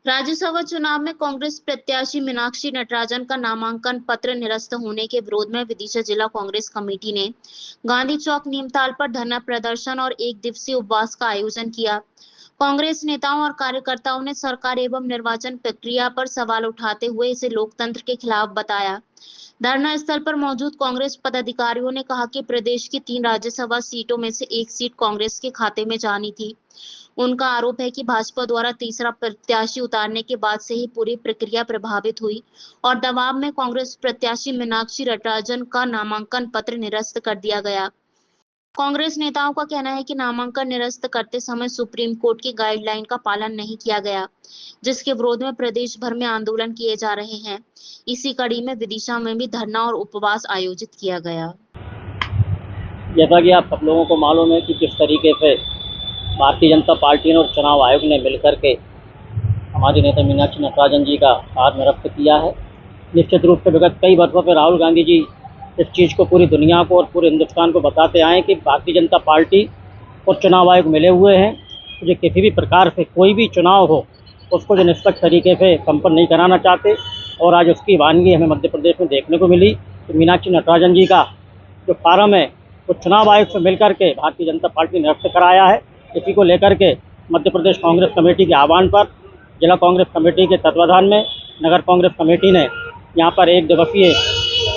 राज्यसभा चुनाव में कांग्रेस प्रत्याशी मीनाक्षी नटराजन का नामांकन पत्र निरस्त होने के विरोध में विदिशा जिला कांग्रेस कमेटी ने गांधी चौक नीमताल पर धरना प्रदर्शन और एक दिवसीय उपवास का आयोजन किया। कांग्रेस नेताओं और कार्यकर्ताओं ने सरकार एवं निर्वाचन प्रक्रिया पर सवाल उठाते हुए इसे लोकतंत्र के खिलाफ बताया। धरना स्थल पर मौजूद कांग्रेस पदाधिकारियों ने कहा कि प्रदेश की 3 राज्यसभा सीटों में से एक सीट कांग्रेस के खाते में जानी थी। उनका आरोप है कि भाजपा द्वारा तीसरा प्रत्याशी उतारने के बाद से ही पूरी प्रक्रिया प्रभावित हुई और दबाव में कांग्रेस प्रत्याशी मीनाक्षी नटराजन का नामांकन पत्र निरस्त कर दिया गया। कांग्रेस नेताओं का कहना है कि नामांकन निरस्त करते समय सुप्रीम कोर्ट की गाइडलाइन का पालन नहीं किया गया, जिसके विरोध में प्रदेश भर में आंदोलन किए जा रहे हैं। इसी कड़ी में विदिशा में भी धरना और उपवास आयोजित किया गया। जैसा कि आप सब लोगों को मालूम है कि किस तरीके से भारतीय जनता पार्टी और चुनाव आयोग ने मिलकर के हमारे नेता मीनाक्षी नटराजन जी का हाथ निरस्त किया है। निश्चित रूप से विगत कई वर्षों से राहुल गांधी जी इस चीज़ को पूरी दुनिया को और पूरे हिंदुस्तान को बताते आए कि भारतीय जनता पार्टी और चुनाव आयोग मिले हुए हैं। जो किसी भी प्रकार से कोई भी चुनाव हो उसको जो निष्पक्ष तरीके से संपन्न नहीं कराना चाहते, और आज उसकी वानगी हमें मध्य प्रदेश में देखने को मिली। तो मीनाक्षी नटराजन जी का जो फार्म है वो चुनाव आयोग से मिलकर के भारतीय जनता पार्टी ने निरस्त कराया है। इसी को लेकर के मध्य प्रदेश कांग्रेस कमेटी के आह्वान पर जिला कांग्रेस कमेटी के तत्वाधान में नगर कांग्रेस कमेटी ने यहाँ पर एक दिवसीय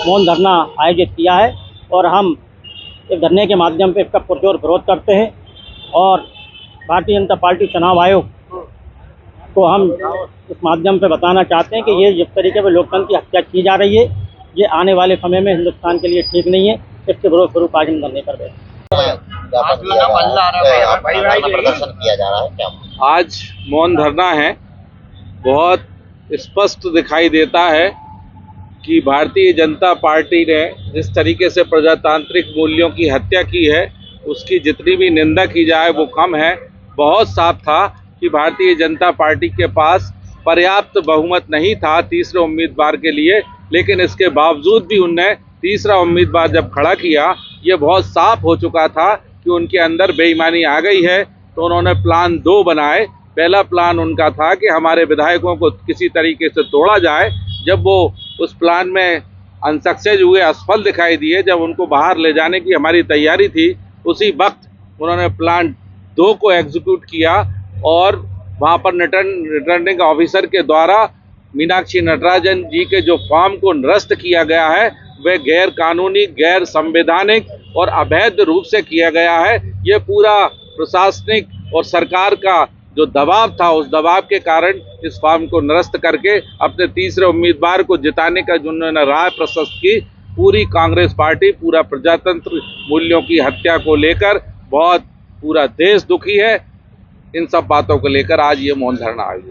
मौन धरना आयोजित किया है और हम इस धरने के माध्यम से इसका पुरजोर विरोध करते हैं और भारतीय जनता पार्टी चुनाव आयोग को हम इस माध्यम से बताना चाहते हैं कि ये जिस तरीके से लोकतंत्र की हत्या की जा रही है, ये आने वाले समय में हिंदुस्तान के लिए ठीक नहीं है। इसके विरोध स्वरूप आज हम धरने पर बैठे। प्रदर्शन किया जा रहा है क्या? आज मौन धरना है। बहुत स्पष्ट दिखाई देता है कि भारतीय जनता पार्टी ने जिस तरीके से प्रजातांत्रिक मूल्यों की हत्या की है उसकी जितनी भी निंदा की जाए वो कम है। बहुत साफ था कि भारतीय जनता पार्टी के पास पर्याप्त बहुमत नहीं था तीसरे उम्मीदवार के लिए, लेकिन इसके बावजूद भी उनने तीसरा उम्मीदवार जब खड़ा किया, ये बहुत साफ हो चुका था कि उनके अंदर बेईमानी आ गई है। तो उन्होंने प्लान 2 बनाए। पहला प्लान उनका था कि हमारे विधायकों को किसी तरीके से तोड़ा जाए। जब वो उस प्लान में अनसक्सेस हुए, असफल दिखाई दिए, जब उनको बाहर ले जाने की हमारी तैयारी थी, उसी वक्त उन्होंने प्लान 2 को एग्जीक्यूट किया और वहाँ पर रिटर्निंग ऑफिसर के द्वारा मीनाक्षी नटराजन जी के जो फॉर्म को निरस्त किया गया है वह गैर कानूनी, गैर संवैधानिक और अवैध रूप से किया गया है। ये पूरा प्रशासनिक और सरकार का जो दबाव था, उस दबाव के कारण इस फॉर्म को निरस्त करके अपने तीसरे उम्मीदवार को जिताने का जो उन्होंने राह प्रशस्त की, पूरी कांग्रेस पार्टी पूरा प्रजातंत्र मूल्यों की हत्या को लेकर बहुत पूरा देश दुखी है। इन सब बातों को लेकर आज ये मौन धरना आयोजित